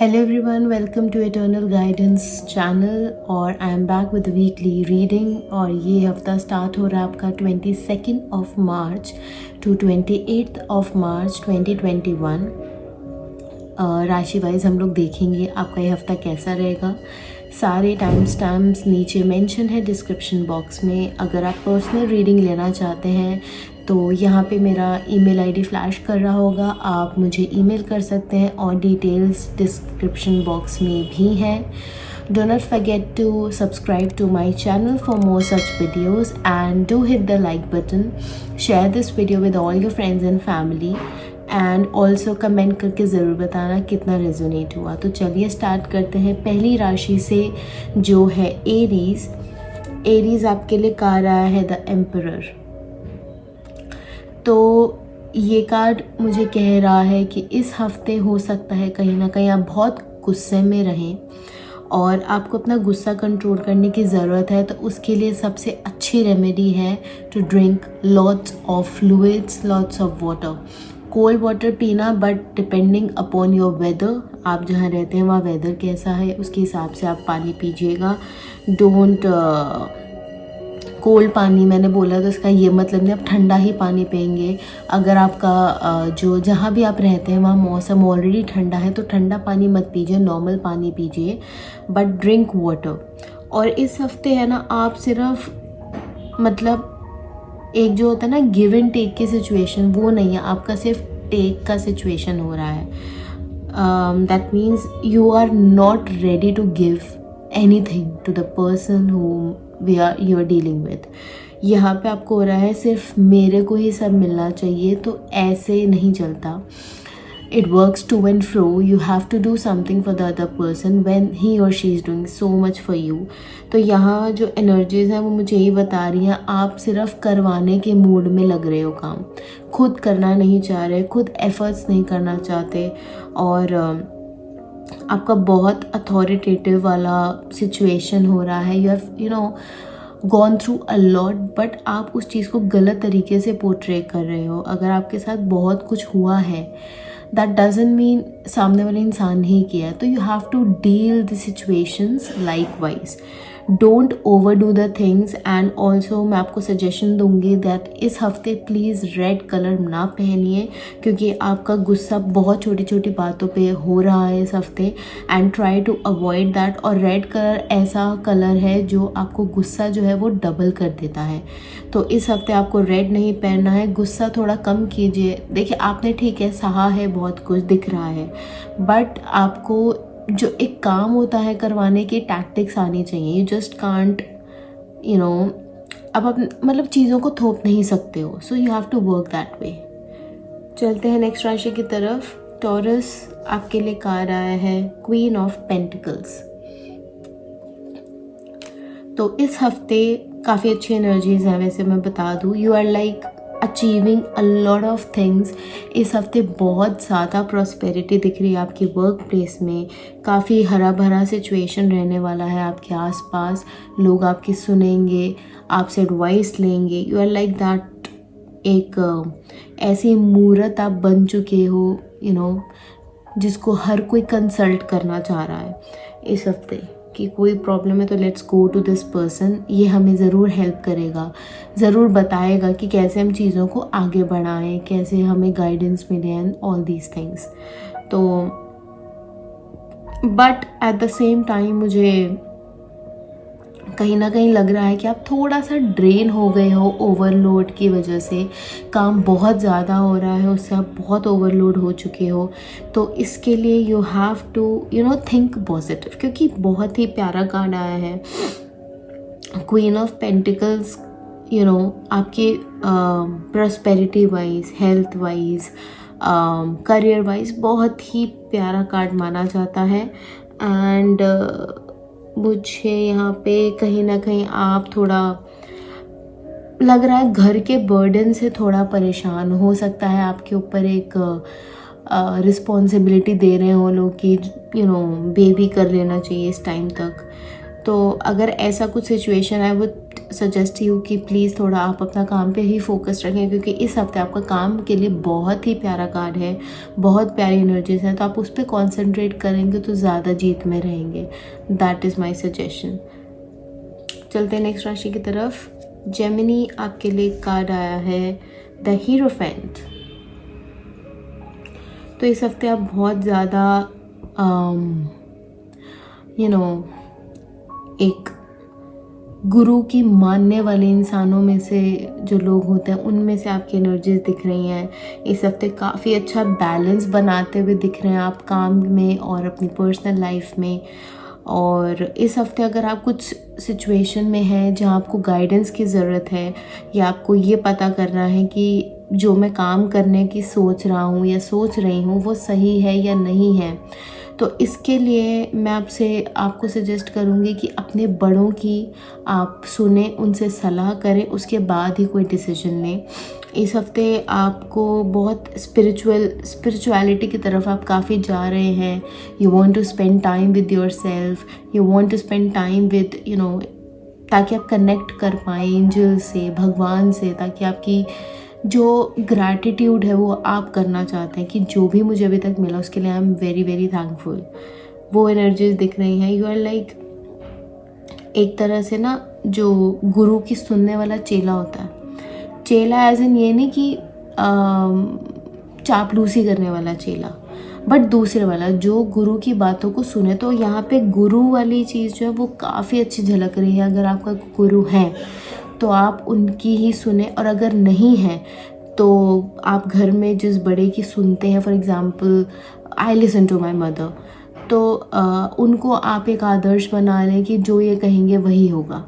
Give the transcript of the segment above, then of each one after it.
Hello everyone, welcome to Eternal Guidance channel और I am back with weekly reading. और ये हफ्ता start हो रहा है आपका 22 of March two 28 of March 2021। राशि वाइज हम लोग देखेंगे आपका ये हफ्ता कैसा रहेगा। सारे टाइम स्टैम्प्स नीचे मेंशन है डिस्क्रिप्शन बॉक्स में। अगर आप पर्सनल रीडिंग लेना चाहते हैं तो यहाँ पे मेरा ईमेल आईडी फ्लैश कर रहा होगा, आप मुझे ईमेल कर सकते हैं और डिटेल्स डिस्क्रिप्शन बॉक्स में भी हैं। Do not forget to subscribe to my channel for more such videos and do hit the like button. Share this video with all your friends and family and also comment करके ज़रूर बताना कितना resonate हुआ। तो चलिए start करते हैं पहली राशि से जो है एरीज। एरीज आपके लिए कार्ड आया है द एम्परर। तो ये कार्ड मुझे कह रहा है कि इस हफ्ते हो सकता है कहीं ना कहीं आप बहुत गुस्से में रहें और आपको अपना गुस्सा कंट्रोल करने की ज़रूरत है। तो उसके लिए सबसे अच्छी रेमेडी है to drink lots of fluids, lots of water. Cold water पीना, but depending upon your weather, आप जहाँ रहते हैं वहाँ वेदर कैसा है उसके हिसाब से आप पानी पीजिएगा। डोंट कोल्ड पानी मैंने बोला तो इसका ये मतलब नहीं आप ठंडा ही पानी पिएंगे। अगर आपका जो जहाँ भी आप रहते हैं वहाँ मौसम ऑलरेडी ठंडा है तो ठंडा पानी मत पीजिए, नॉर्मल पानी पीजिए, बट ड्रिंक वाटर। और इस हफ्ते है ना आप सिर्फ मतलब एक जो होता है ना गिव एंड टेक की सिचुएशन, वो नहीं है, आपका सिर्फ टेक का सिचुएशन हो रहा है। That means you are not ready to give anything to the person who you are dealing with. यहाँ पे आपको हो रहा है सिर्फ मेरे को ही सब मिलना चाहिए, तो ऐसे नहीं चलता। It works to and fro, you have to do something for the other person when he or she is doing so much for you. तो यहाँ जो एनर्जीज हैं वो मुझे यही बता रही हैं आप सिर्फ करवाने के मूड में लग रहे हो काम, खुद करना नहीं चाह रहे, खुद एफर्ट्स नहीं करना चाहते और आपका बहुत अथॉरिटेटिव वाला सिचुएशन हो रहा है। You have you know gone through a lot, but आप उस चीज़ को गलत तरीके से पोर्ट्रे कर रहे हो। अगर आपके साथ बहुत कुछ हुआ है दैट डजंट मीन सामने वाले इंसान ने ही किया, तो you have to deal the situations likewise. Don't overdo the things. And also मैं आपको सजेशन दूंगी दैट इस हफ्ते प्लीज़ रेड कलर ना पहनिए, क्योंकि आपका गुस्सा बहुत छोटी छोटी बातों पे हो रहा है इस हफ्ते। And try to avoid that. और रेड कलर ऐसा कलर है जो आपको गुस्सा जो है वो डबल कर देता है। तो इस हफ्ते आपको रेड नहीं पहनना है, गुस्सा थोड़ा कम कीजिए। देखिए आपने ठीक है सहा है, बहुत कुछ दिख रहा है, बट आपको जो एक काम होता है करवाने की टैक्टिक्स आनी चाहिए। You just can't you know अब आप मतलब चीज़ों को थोप नहीं सकते हो, so you have to work that way. चलते हैं नेक्स्ट राशि की तरफ। टॉरस, आपके लिए कार्ड आया है क्वीन ऑफ पेंटिकल्स। तो इस हफ्ते काफ़ी अच्छी एनर्जीज हैं, वैसे मैं बता दूँ। You are like achieving a lot of things. इस हफ्ते बहुत ज़्यादा प्रॉस्पेरिटी दिख रही है आपकी वर्क प्लेस में। काफ़ी हरा भरा सिचुएशन रहने वाला है आपके आसपास। लोग आपकी सुनेंगे, आपसे एडवाइस लेंगे। यू आर लाइक दैट, एक ऐसी मूर्त आप बन चुके हो यू नो जिसको हर कोई कंसल्ट करना चाह रहा है इस हफ्ते कि कोई प्रॉब्लम है तो let's go to this person. ये हमें ज़रूर हेल्प करेगा, ज़रूर बताएगा कि कैसे हम चीज़ों को आगे बढ़ाएं, कैसे हमें गाइडेंस मिले एंड ऑल दीज थिंग्स। तो but at the same time मुझे कहीं ना कहीं लग रहा है कि आप थोड़ा सा ड्रेन हो गए हो ओवरलोड की वजह से। काम बहुत ज़्यादा हो रहा है, उससे आप बहुत ओवरलोड हो चुके हो। तो इसके लिए you have to you know think positive, क्योंकि बहुत ही प्यारा कार्ड आया है queen of pentacles. You know आपके prosperity wise, health wise, career wise बहुत ही प्यारा कार्ड माना जाता है। एंड मुझे यहाँ पे कहीं ना कहीं आप थोड़ा लग रहा है घर के बर्डन से थोड़ा परेशान हो सकता है। आपके ऊपर एक रिस्पॉन्सिबिलिटी दे रहे हो लोग कि यू नो बेबी कर लेना चाहिए इस टाइम तक। तो अगर ऐसा कुछ सिचुएशन है वो सजेस्ट यू कि प्लीज़ थोड़ा आप अपना काम पे ही फोकस रखें, क्योंकि इस हफ्ते आपका काम के लिए बहुत ही प्यारा कार्ड है, बहुत प्यारी एनर्जीज हैं, तो आप उस पर कॉन्सेंट्रेट करेंगे तो ज़्यादा जीत में रहेंगे। That is my suggestion. चलते हैं नेक्स्ट राशि की तरफ। जेमिनी, आपके लिए कार्ड आया है द हीरोफेंट। तो इस हफ्ते आप बहुत ज़्यादा एक गुरु की मानने वाले इंसानों में से जो लोग होते हैं उनमें से आपकी एनर्जीज दिख रही हैं। इस हफ्ते काफ़ी अच्छा बैलेंस बनाते हुए दिख रहे हैं आप काम में और अपनी पर्सनल लाइफ में। और इस हफ्ते अगर आप कुछ सिचुएशन में हैं जहां आपको गाइडेंस की ज़रूरत है, या आपको ये पता करना है कि जो मैं काम करने की सोच रहा हूँ या सोच रही हूँ वो सही है या नहीं है, तो इसके लिए मैं आपको सजेस्ट करूँगी कि अपने बड़ों की आप सुने, उनसे सलाह करें, उसके बाद ही कोई डिसीजन लें। इस हफ्ते आपको बहुत स्पिरिचुअलिटी की तरफ आप काफ़ी जा रहे हैं। You want to spend time with yourself, you want to spend time with ताकि आप कनेक्ट कर पाएँ एंजल से, भगवान से, ताकि आपकी जो ग्रैटिट्यूड है वो आप करना चाहते हैं कि जो भी मुझे अभी तक मिला उसके लिए I am very very thankful, वो एनर्जीज दिख रही हैं। यू आर लाइक एक तरह से ना जो गुरु की सुनने वाला चेला होता है, चेला एज इन ये नहीं कि चापलूसी करने वाला चेला, बट दूसरे वाला जो गुरु की बातों को सुने। तो यहाँ पे गुरु वाली चीज़ जो है वो काफ़ी अच्छी झलक रही है। अगर आपका गुरु है तो आप उनकी ही सुने, और अगर नहीं है तो आप घर में जिस बड़े की सुनते हैं, for example I listen to my mother, तो उनको आप एक आदर्श बना लें कि जो ये कहेंगे वही होगा।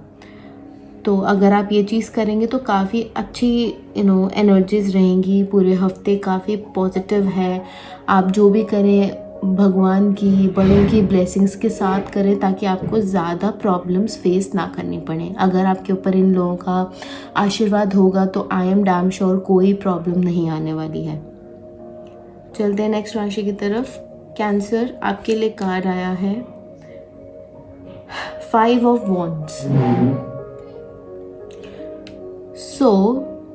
तो अगर आप ये चीज़ करेंगे तो काफ़ी अच्छी एनर्जीज रहेंगी। पूरे हफ्ते काफ़ी पॉजिटिव है। आप जो भी करें भगवान की, बड़ों की ब्लेसिंग्स के साथ करें, ताकि आपको ज़्यादा प्रॉब्लम्स फेस ना करनी पड़े। अगर आपके ऊपर इन लोगों का आशीर्वाद होगा तो आई एम डैम श्योर कोई प्रॉब्लम नहीं आने वाली है। चलते हैं नेक्स्ट राशि की तरफ। कैंसर, आपके लिए कार्ड आया है 5 ऑफ वॉन्ड्स।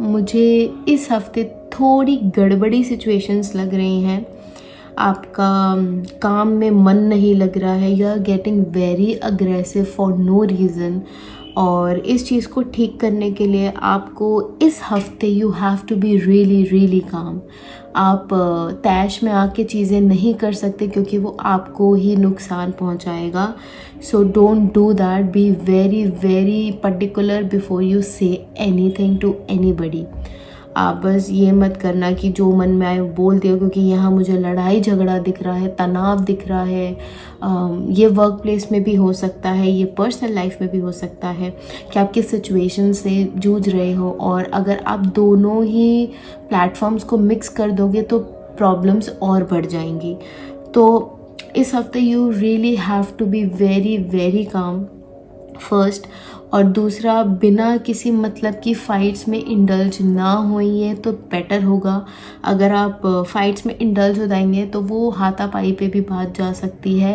मुझे इस हफ्ते थोड़ी गड़बड़ी सिचुएशंस लग रही हैं। आपका काम में मन नहीं लग रहा है, you are getting very aggressive for no reason, और इस चीज़ को ठीक करने के लिए आपको इस हफ्ते you have to be really really calm. आप तैश में आके चीज़ें नहीं कर सकते क्योंकि वो आपको ही नुकसान पहुंचाएगा। So don't do that, be very very particular before you say anything to anybody. आप बस ये मत करना कि जो मन में आए बोल दिया, क्योंकि यहाँ मुझे लड़ाई झगड़ा दिख रहा है, तनाव दिख रहा है। ये वर्क प्लेस में भी हो सकता है, ये पर्सनल लाइफ में भी हो सकता है कि आप किस सिचुएशन से जूझ रहे हो, और अगर आप दोनों ही प्लेटफॉर्म्स को मिक्स कर दोगे तो प्रॉब्लम्स और बढ़ जाएंगी। तो इस हफ्ते you really have to be very very calm first, और दूसरा बिना किसी मतलब की फ़ाइट्स में इंडल्ज ना होइए तो बेटर होगा। अगर आप फ़ाइट्स में इंडल्ज हो जाएंगे तो वो हाथापाई पे भी बात जा सकती है,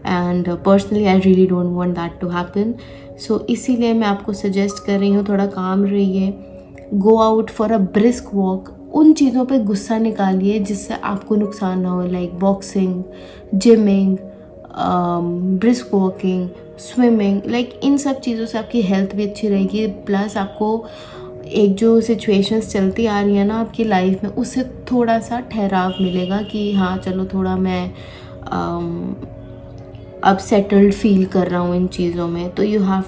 and personally I really don't want that to happen. So इसीलिए मैं आपको सजेस्ट कर रही हूँ थोड़ा काम रहिए, go out for a brisk walk. उन चीज़ों पे गुस्सा निकालिए जिससे आपको नुकसान ना हो, like boxing, gymming, brisk walking, swimming, like in सब चीज़ों से आपकी हेल्थ भी अच्छी रहेगी। प्लस आपको एक जो सिचुएशंस चलती आ रही है ना आपकी लाइफ में, उससे थोड़ा सा ठहराव मिलेगा कि हाँ चलो थोड़ा मैं अब सेटल्ड फील कर रहा हूँ इन चीज़ों में। तो यू हैव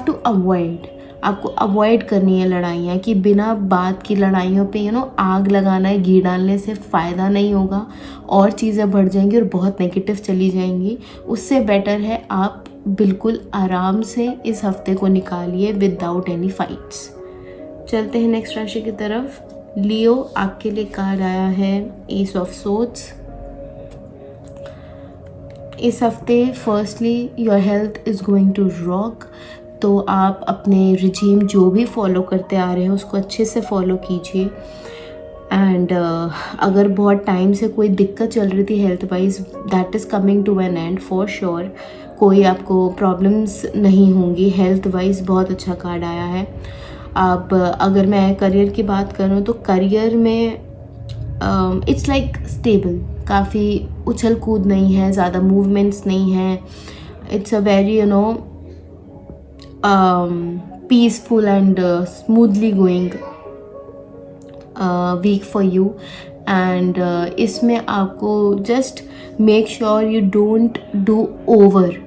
टू अवॉइड, आपको अवॉइड करनी है लड़ाइयाँ, कि बिना बात की लड़ाइयों पे आग लगाना है, घी डालने से फ़ायदा नहीं होगा, और चीज़ें बढ़ जाएंगी और बहुत नेगेटिव चली जाएंगी। उससे बेटर है आप बिल्कुल आराम से इस हफ्ते को निकालिए विदाउट एनी फाइट्स। चलते हैं नेक्स्ट राशि की तरफ। लियो, आपके लिए कार्ड आया है एस ऑफ सोर्ड्स। इस हफ्ते firstly your health is going to rock, तो आप अपने रिजीम जो भी फॉलो करते आ रहे हैं उसको अच्छे से फॉलो कीजिए। एंड अगर बहुत टाइम से कोई दिक्कत चल रही थी health wise, that is coming to an end for sure. कोई आपको प्रॉब्लम्स नहीं होंगी। हेल्थ वाइज बहुत अच्छा कार्ड आया है। अब अगर मैं करियर की बात करूँ तो करियर में इट्स लाइक स्टेबल, काफ़ी उछल कूद नहीं है, ज़्यादा मूवमेंट्स नहीं है। It's a very peaceful and smoothly going week for you. And इसमें आपको just make sure you don't do over,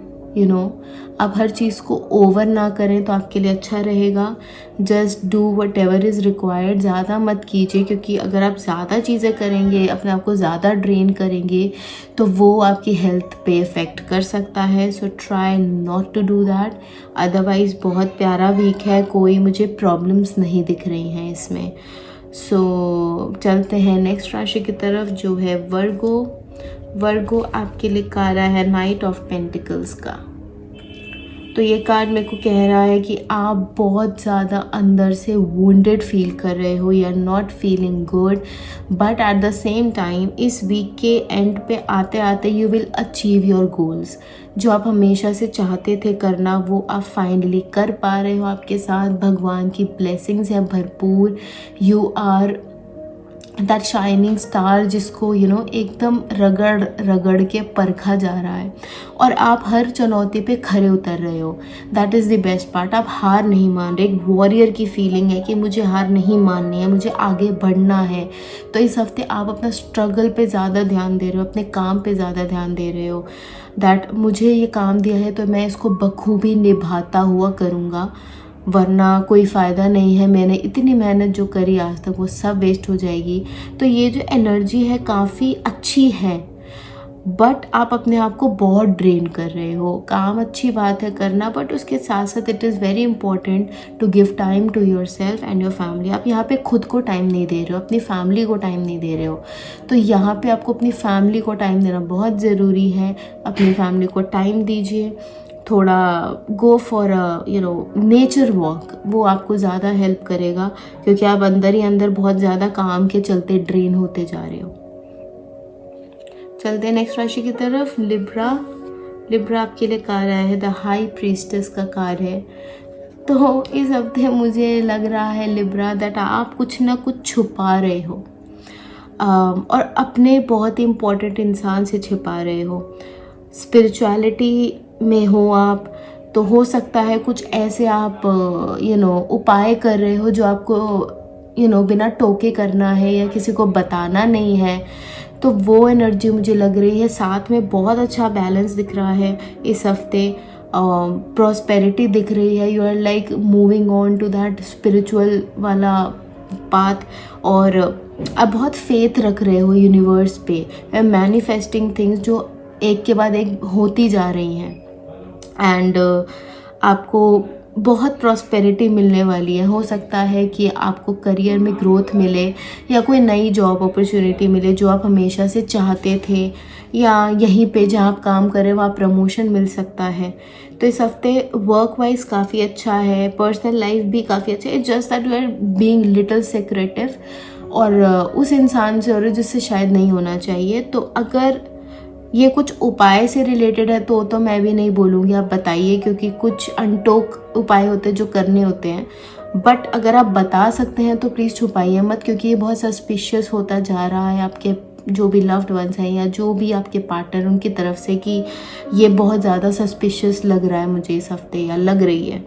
आप हर चीज़ को ओवर ना करें तो आपके लिए अच्छा रहेगा। Just do what ever is required, ज़्यादा मत कीजिए, क्योंकि अगर आप ज़्यादा चीज़ें करेंगे, अपने आप को ज़्यादा ड्रेन करेंगे तो वो आपकी हेल्थ पे इफ़ेक्ट कर सकता है। So try not to do that. Otherwise बहुत प्यारा वीक है, कोई मुझे प्रॉब्लम्स नहीं दिख रही हैं इसमें। सो चलते हैं नेक्स्ट राशि की तरफ जो है वर्गो। वर्गो आपके लिए कार्ड है नाइट ऑफ पेंटिकल्स का। तो ये कार्ड मेरे को कह रहा है कि आप बहुत ज़्यादा अंदर से वुंडेड फील कर रहे हो, you are not feeling good, but at the same time इस वीक के एंड पे आते आते you will achieve your goals. जो आप हमेशा से चाहते थे करना वो आप फाइनली कर पा रहे हो। आपके साथ भगवान की ब्लेसिंग्स है भरपूर। You are that shining star जिसको एकदम रगड़ रगड़ के परखा जा रहा है, और आप हर चुनौती पे खरे उतर रहे हो। That is the best part. आप हार नहीं मान रहे। एक वॉरियर की फीलिंग है कि मुझे हार नहीं माननी है, मुझे आगे बढ़ना है। तो इस हफ्ते आप अपना स्ट्रगल पे ज़्यादा ध्यान दे रहे हो, अपने काम पे ज़्यादा ध्यान दे रहे हो। दैट मुझे ये काम दिया है तो मैं इसको बखूबी निभाता हुआ करूँगा, वरना कोई फ़ायदा नहीं है। मैंने इतनी मेहनत जो करी आज तक वो सब वेस्ट हो जाएगी। तो ये जो एनर्जी है काफ़ी अच्छी है, बट आप अपने आप को बहुत ड्रेन कर रहे हो। काम अच्छी बात है करना, बट उसके साथ साथ it is very important to give time to yourself and your family. आप यहाँ पे खुद को टाइम नहीं दे रहे हो, अपनी फैमिली को टाइम नहीं दे रहे हो। तो यहाँ पे आपको अपनी फैमिली को टाइम देना बहुत ज़रूरी है। अपनी फैमिली को टाइम दीजिए, थोड़ा गो फॉर नेचर वॉक, वो आपको ज़्यादा हेल्प करेगा, क्योंकि आप अंदर ही अंदर बहुत ज़्यादा काम के चलते ड्रेन होते जा रहे हो। चलते हैं नेक्स्ट राशि की तरफ। लिब्रा। लिब्रा आपके लिए कार्ड आया है द हाई प्रीस्टेस का कार्ड है। तो इस हफ्ते मुझे लग रहा है लिब्रा दैट आप कुछ ना कुछ छुपा रहे हो, और अपने बहुत ही इम्पोर्टेंट इंसान से छिपा रहे हो। स्पिरिचुअलिटी में हो आप, तो हो सकता है कुछ ऐसे आप उपाय कर रहे हो जो आपको बिना टोके करना है या किसी को बताना नहीं है। तो वो एनर्जी मुझे लग रही है। साथ में बहुत अच्छा बैलेंस दिख रहा है इस हफ्ते, प्रॉस्पेरिटी दिख रही है। You are like moving on to that spiritual वाला पाथ, और आप बहुत फेथ रख रहे हो यूनिवर्स पे, मैनिफेस्टिंग थिंग्स जो एक के बाद एक होती जा रही हैं। एंड आपको बहुत प्रॉस्पेरिटी मिलने वाली है। हो सकता है कि आपको करियर में ग्रोथ मिले या कोई नई जॉब अपॉर्चुनिटी मिले जो आप हमेशा से चाहते थे, या यहीं पे जहाँ आप काम कर रहे हो वहाँ प्रमोशन मिल सकता है। तो इस हफ्ते वर्क वाइज काफ़ी अच्छा है, पर्सनल लाइफ भी काफ़ी अच्छा है। It's just that you are being little secretive, और उस इंसान से हो रहे जिससे शायद नहीं होना चाहिए। तो अगर ये कुछ उपाय से रिलेटेड है तो मैं भी नहीं बोलूँगी, आप बताइए, क्योंकि कुछ अनटोक उपाय होते हैं जो करने होते हैं। बट अगर आप बता सकते हैं तो प्लीज़ छुपाइए मत, क्योंकि ये बहुत सस्पिशियस होता जा रहा है आपके जो भी लव्ड वंस हैं या जो भी आपके पार्टनर उनकी तरफ से, कि ये बहुत ज़्यादा सस्पिशियस लग रहा है मुझे इस हफ्ते या लग रही है।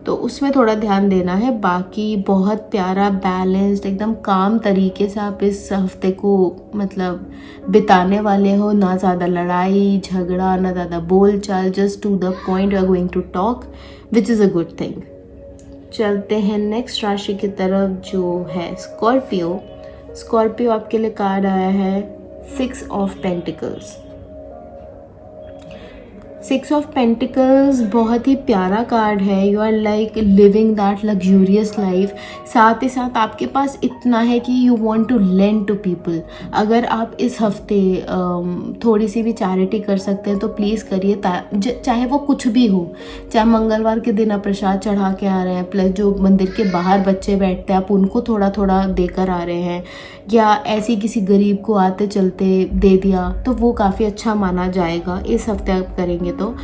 तो उसमें थोड़ा ध्यान देना है। बाकी बहुत प्यारा बैलेंस्ड एकदम काम तरीके से आप इस हफ्ते को मतलब बिताने वाले हो। ना ज़्यादा लड़ाई झगड़ा, ना ज़्यादा बोल चाल, just to the point you are going to talk, which is a good thing. चलते हैं नेक्स्ट राशि की तरफ जो है स्कॉर्पियो। स्कॉर्पियो आपके लिए कार्ड आया है 6 ऑफ पेंटिकल्स। 6 ऑफ पेंटिकल्स बहुत ही प्यारा कार्ड है। You are like living that luxurious life. साथ ही साथ आपके पास इतना है कि you want to lend to people. अगर आप इस हफ्ते थोड़ी सी भी चैरिटी कर सकते हैं तो प्लीज़ करिए, चाहे वो कुछ भी हो। चाहे मंगलवार के दिन आप प्रसाद चढ़ा के आ रहे हैं, प्लस जो मंदिर के बाहर बच्चे बैठते हैं आप उनको थोड़ा थोड़ा देकर आ रहे हैं, या ऐसे किसी गरीब को आते चलते दे दिया, तो वो काफ़ी अच्छा माना जाएगा। इस हफ्ते आप करेंगे तो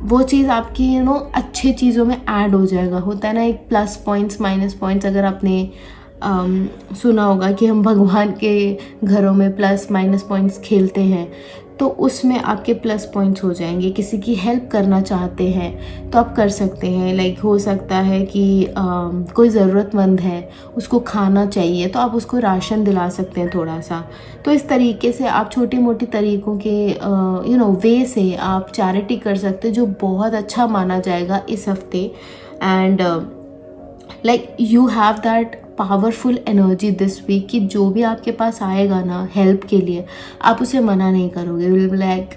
वो चीज़ आपकी अच्छे चीज़ों में ऐड हो जाएगा। होता है ना एक प्लस पॉइंट्स माइनस पॉइंट्स, अगर आपने सुना होगा कि हम भगवान के घरों में प्लस माइनस पॉइंट्स खेलते हैं, तो उसमें आपके प्लस पॉइंट्स हो जाएंगे। किसी की हेल्प करना चाहते हैं तो आप कर सकते हैं। लाइक हो सकता है कि कोई ज़रूरतमंद है, उसको खाना चाहिए, तो आप उसको राशन दिला सकते हैं थोड़ा सा। तो इस तरीके से आप छोटी मोटी तरीक़ों के वे से आप चैरिटी कर सकते हैं, जो बहुत अच्छा माना जाएगा इस हफ्ते। And like you have that powerful energy this week कि जो भी आपके पास आएगा ना हेल्प के लिए, आप उसे मना नहीं करोगे। विल बी लाइक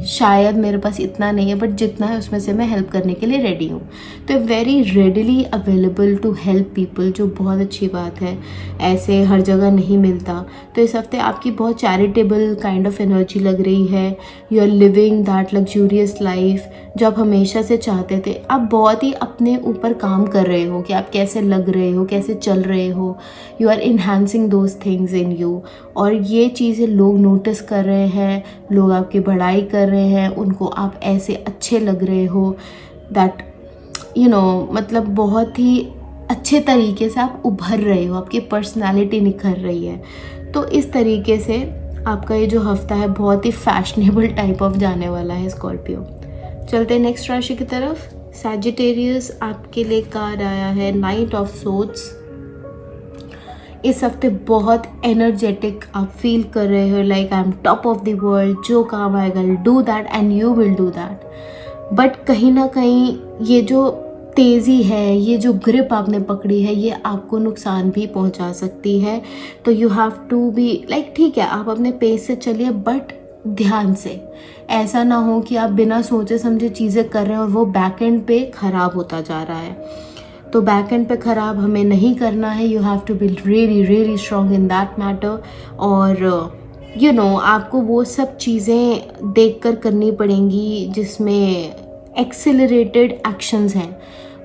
शायद मेरे पास इतना नहीं है, बट जितना है उसमें से मैं हेल्प करने के लिए रेडी हूँ। तो very readily available to help people, जो बहुत अच्छी बात है, ऐसे हर जगह नहीं मिलता। तो इस हफ्ते आपकी बहुत चैरिटेबल काइंड ऑफ एनर्जी लग रही है। You are living that luxurious life जो आप हमेशा से चाहते थे। आप बहुत ही अपने ऊपर काम कर रहे हो कि आप कैसे लग रहे हो, कैसे चल रहे हो। You are enhancing those things in you, और ये चीज़ें लोग नोटिस कर रहे हैं, लोग आपकी बढ़ाई कर रहे हैं, उनको आप ऐसे अच्छे लग रहे हो दैट मतलब बहुत ही अच्छे तरीके से आप उभर रहे हो, आपकी पर्सनालिटी निखर रही है। तो इस तरीके से आपका ये जो हफ्ता है बहुत ही फैशनेबल टाइप ऑफ जाने वाला है स्कॉर्पियो। चलते हैं नेक्स्ट राशि की तरफ। सैजिटेरियस, आपके लिए कार्ड आया है नाइट ऑफ सोर्ड्स। इस हफ्ते बहुत एनर्जेटिक आप फील कर रहे हो, like I am top of the world, जो काम आएगा do that and you will do that. But कहीं ना कहीं ये जो तेज़ी है, ये जो ग्रिप आपने पकड़ी है, ये आपको नुकसान भी पहुंचा सकती है। तो you have to be like, ठीक है आप अपने पेस से चलिए, बट ध्यान से। ऐसा ना हो कि आप बिना सोचे समझे चीज़ें कर रहे हैं और वो बैक एंड पे ख़राब होता जा रहा है। तो बैक एंड पे ख़राब हमें नहीं करना है। You have to be really really strong in that matter. और आपको वो सब चीज़ें देखकर करनी पड़ेंगी जिसमें एक्सेलरेटेड एक्शंस हैं।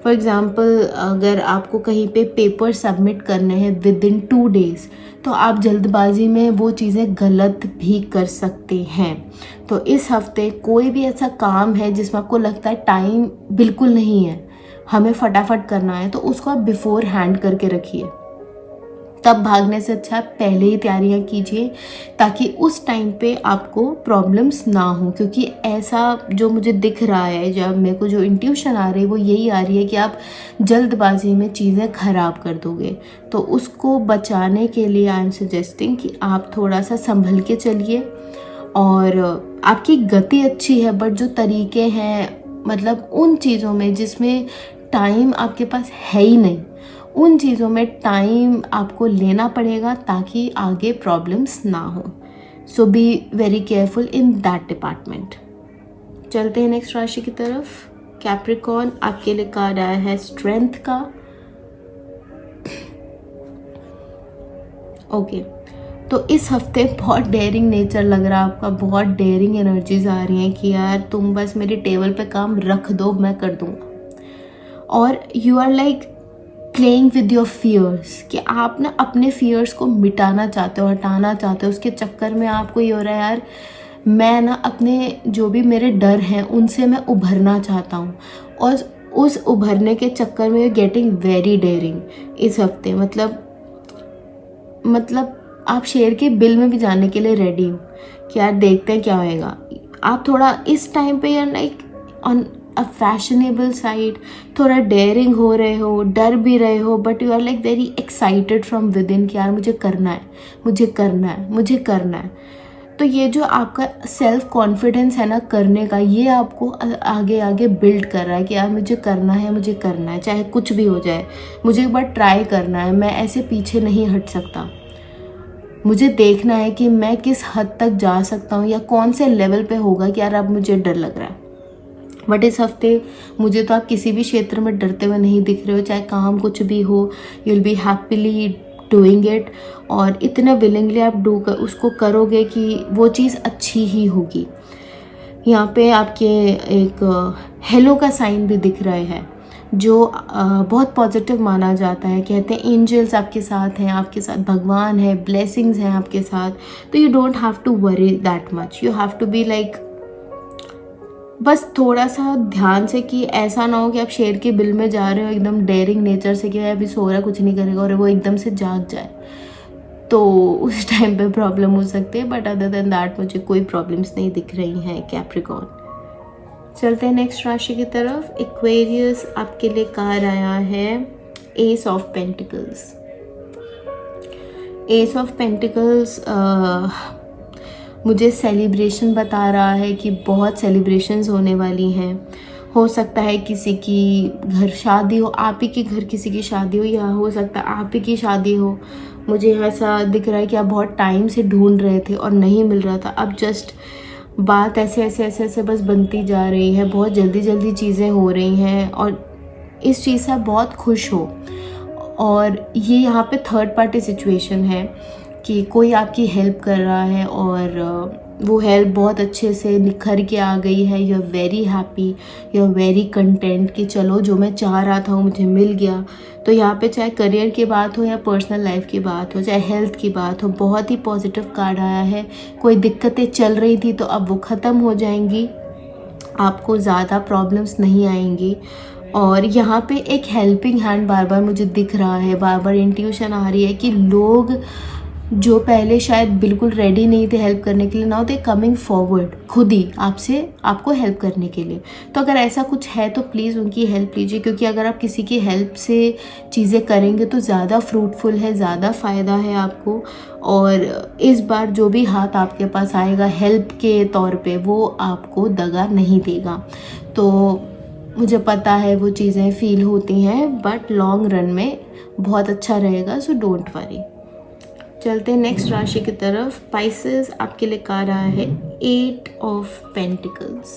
फॉर एग्ज़ाम्पल, अगर आपको कहीं पे पेपर सबमिट करने हैं विद इन 2 days, तो आप जल्दबाजी में वो चीज़ें गलत भी कर सकते हैं। तो इस हफ्ते कोई भी ऐसा काम है जिसमें आपको लगता है टाइम बिल्कुल नहीं है, हमें फटाफट करना है, तो उसको आप बिफोर हैंड करके रखिए। तब भागने से अच्छा पहले ही तैयारियां कीजिए, ताकि उस टाइम पे आपको प्रॉब्लम्स ना हो। क्योंकि ऐसा जो मुझे दिख रहा है, जब मेरे को जो इंट्यूशन आ रही है वो यही आ रही है कि आप जल्दबाजी में चीज़ें ख़राब कर दोगे। तो उसको बचाने के लिए आई एम सजेस्टिंग कि आप थोड़ा सा संभल के चलिए। और आपकी गति अच्छी है, बट जो तरीके हैं, मतलब उन चीज़ों में जिसमें टाइम आपके पास है ही नहीं, उन चीज़ों में टाइम आपको लेना पड़ेगा ताकि आगे प्रॉब्लम्स ना हो। So be very careful in that department. चलते हैं नेक्स्ट राशि की तरफ। कैप्रिकॉर्न, आपके लिए कार्ड आया है स्ट्रेंथ का। ओके, तो इस हफ्ते बहुत डेयरिंग नेचर लग रहा है आपका, बहुत डेयरिंग एनर्जीज आ रही हैं कि यार तुम बस मेरी टेबल पे काम रख दो, मैं कर दूंगा। और you are like playing with your fears, कि आप ना अपने फियर्स को मिटाना चाहते हो, हटाना चाहते हो। उसके चक्कर में आपको ये हो रहा है यार मैं ना अपने जो भी मेरे डर हैं उनसे मैं उभरना चाहता हूँ, और उस उभरने के चक्कर में यू गेटिंग वेरी डेयरिंग इस हफ्ते। मतलब आप शेर के बिल में भी जाने के लिए रेडी हो कि यार देखते हैं क्या होएगा। आप थोड़ा इस टाइम पे यार like on a fashionable side थोड़ा डेयरिंग हो रहे हो, डर भी रहे हो, but you are like very excited from within कि यार मुझे करना है, मुझे करना है, मुझे करना है। तो ये जो आपका सेल्फ कॉन्फिडेंस है ना करने का, ये आपको आगे आगे बिल्ड कर रहा है कि यार मुझे करना है, मुझे करना है, चाहे कुछ भी हो जाए, मुझे एक बार ट्राई करना है, मैं ऐसे पीछे नहीं हट सकता। मुझे देखना है कि मैं किस हद तक जा सकता हूँ या कौन से लेवल पे होगा कि यार अब मुझे डर लग रहा है। बट इस हफ्ते मुझे तो आप किसी भी क्षेत्र में डरते हुए नहीं दिख रहे हो, चाहे काम कुछ भी हो, you will be happily doing it, और इतना विलिंगली आप उसको करोगे कि वो चीज़ अच्छी ही होगी। यहाँ पे आपके एक हेलो का साइन भी दिख रहे हैं, जो बहुत पॉजिटिव माना जाता है। कहते हैं एंजल्स आपके साथ हैं, आपके साथ भगवान है, ब्लेसिंग्स हैं आपके साथ। तो you don't have to worry that much, you have to be like बस थोड़ा सा ध्यान से कि ऐसा ना हो कि आप शेर के बिल में जा रहे हो एकदम डेयरिंग नेचर से कि भाई अभी सो रहा है कुछ नहीं करेगा और वो एकदम से जाग जाए, तो उस टाइम पे प्रॉब्लम हो सकती है। बट अदर देन दैट मुझे कोई प्रॉब्लम्स नहीं दिख रही हैं कैप्रिकॉर्न। चलते हैं नेक्स्ट राशि की तरफ। एक्वेरियस, आपके लिए कार्ड आया है S of pentacles. S of pentacles मुझे सेलिब्रेशन बता रहा है कि बहुत सेलिब्रेशंस होने वाली हैं। हो सकता है किसी की घर शादी हो, आप ही के घर किसी की शादी हो, या हो सकता है आप ही की शादी हो। मुझे ऐसा दिख रहा है कि आप बहुत टाइम से ढूंढ रहे थे और नहीं मिल रहा था। अब जस्ट बात ऐसे ऐसे ऐसे ऐसे बस बनती जा रही है, बहुत जल्दी जल्दी चीज़ें हो रही हैं और इस चीज़ से आप बहुत खुश हो। और ये यहाँ पे थर्ड पार्टी सिचुएशन है कि कोई आपकी हेल्प कर रहा है और वो हेल्प बहुत अच्छे से निखर के आ गई है। You are very happy, you are very content कि चलो जो मैं चाह रहा था वो मुझे मिल गया। तो यहाँ पे चाहे करियर की बात हो या पर्सनल लाइफ की बात हो, चाहे हेल्थ की बात हो, बहुत ही पॉजिटिव कार्ड आया है। कोई दिक्कतें चल रही थी तो अब वो ख़त्म हो जाएंगी, आपको ज़्यादा प्रॉब्लम्स नहीं आएंगी। और यहाँ पे एक हेल्पिंग हैंड बार बार मुझे दिख रहा है, बार बार इंट्यूशन आ रही है कि लोग जो पहले शायद बिल्कुल रेडी नहीं थे हेल्प करने के लिए, नाउ दे कमिंग फॉरवर्ड खुद ही आपको हेल्प करने के लिए। तो अगर ऐसा कुछ है तो प्लीज़ उनकी हेल्प लीजिए, क्योंकि अगर आप किसी की हेल्प से चीज़ें करेंगे तो ज़्यादा फ्रूटफुल है, ज़्यादा फ़ायदा है आपको। और इस बार जो भी हाथ आपके पास आएगा हेल्प के तौर पे, वो आपको दगा नहीं देगा। तो मुझे पता है वो चीज़ें फील होती हैं, बट लॉन्ग रन में बहुत अच्छा रहेगा, सो डोंट वरी। चलते हैं नेक्स्ट राशि की तरफ। पाइसेस, आपके लिए कार्ड आया है 8 ऑफ पेंटिकल्स।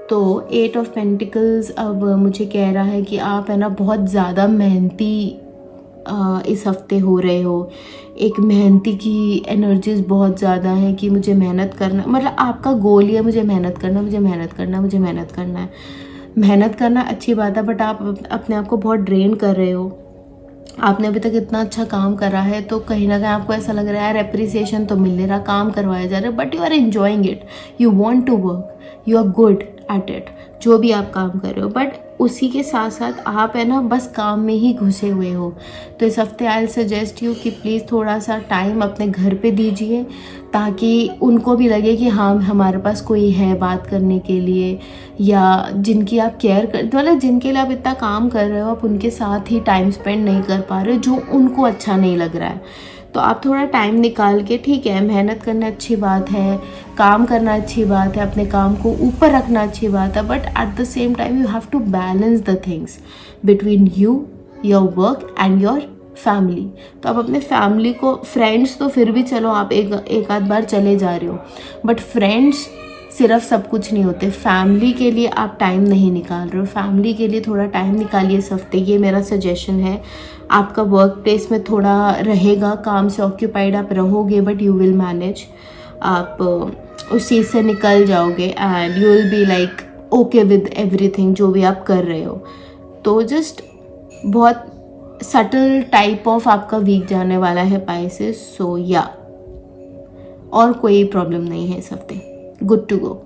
तो 8 ऑफ पेंटिकल्स अब मुझे कह रहा है कि आप है ना बहुत ज़्यादा मेहनती इस हफ्ते हो रहे हो। एक मेहनती की एनर्जीज बहुत ज़्यादा है कि मुझे मेहनत करना, मतलब आपका गोल ही है मुझे मेहनत करना, मुझे मेहनत करना, मुझे मेहनत करना है। मेहनत करना अच्छी बात है, बट आप अपने आप को बहुत ड्रेन कर रहे हो। आपने अभी तक इतना अच्छा काम करा है तो कहीं ना कहीं आपको ऐसा लग रहा है यार एप्रिसिएशन तो मिल नहीं रहा, काम करवाया जा रहा है, but you are enjoying it, you want to work, you are good at it, जो भी आप काम कर रहे हो। बट उसी के साथ साथ आप है ना बस काम में ही घुसे हुए हो। तो इस हफ्ते आई विल सजेस्ट यू कि प्लीज़ थोड़ा सा टाइम अपने घर पे दीजिए, ताकि उनको भी लगे कि हाँ हमारे पास कोई है बात करने के लिए, या जिनकी आप केयर कर, मतलब जिनके लिए आप इतना काम कर रहे हो आप उनके साथ ही टाइम स्पेंड नहीं कर पा रहे हो, जो उनको अच्छा नहीं लग रहा है। तो आप थोड़ा टाइम निकाल के, ठीक है मेहनत करना अच्छी बात है, काम करना अच्छी बात है, अपने काम को ऊपर रखना अच्छी बात है, but at the same time you have to balance the things between you, your work and your family. तो आप अपने फैमिली को, फ्रेंड्स तो फिर भी चलो आप एक आध बार चले जा रहे हो, बट फ्रेंड्स सिर्फ सब कुछ नहीं होते। फैमिली के लिए आप टाइम नहीं निकाल रहे हो, फैमिली के लिए थोड़ा टाइम निकालिए इस हफ्ते, ये मेरा सजेशन है। आपका वर्क प्लेस में थोड़ा रहेगा, काम से ऑक्यूपाइड आप रहोगे, बट यू विल मैनेज, आप उस चीज़ से निकल जाओगे and you will be like okay with everything जो भी आप कर रहे हो। तो जस्ट बहुत सटल टाइप ऑफ आपका वीक जाने वाला है पाइसेस, सो या और कोई प्रॉब्लम नहीं है इस हफ्ते, गुड टू गो।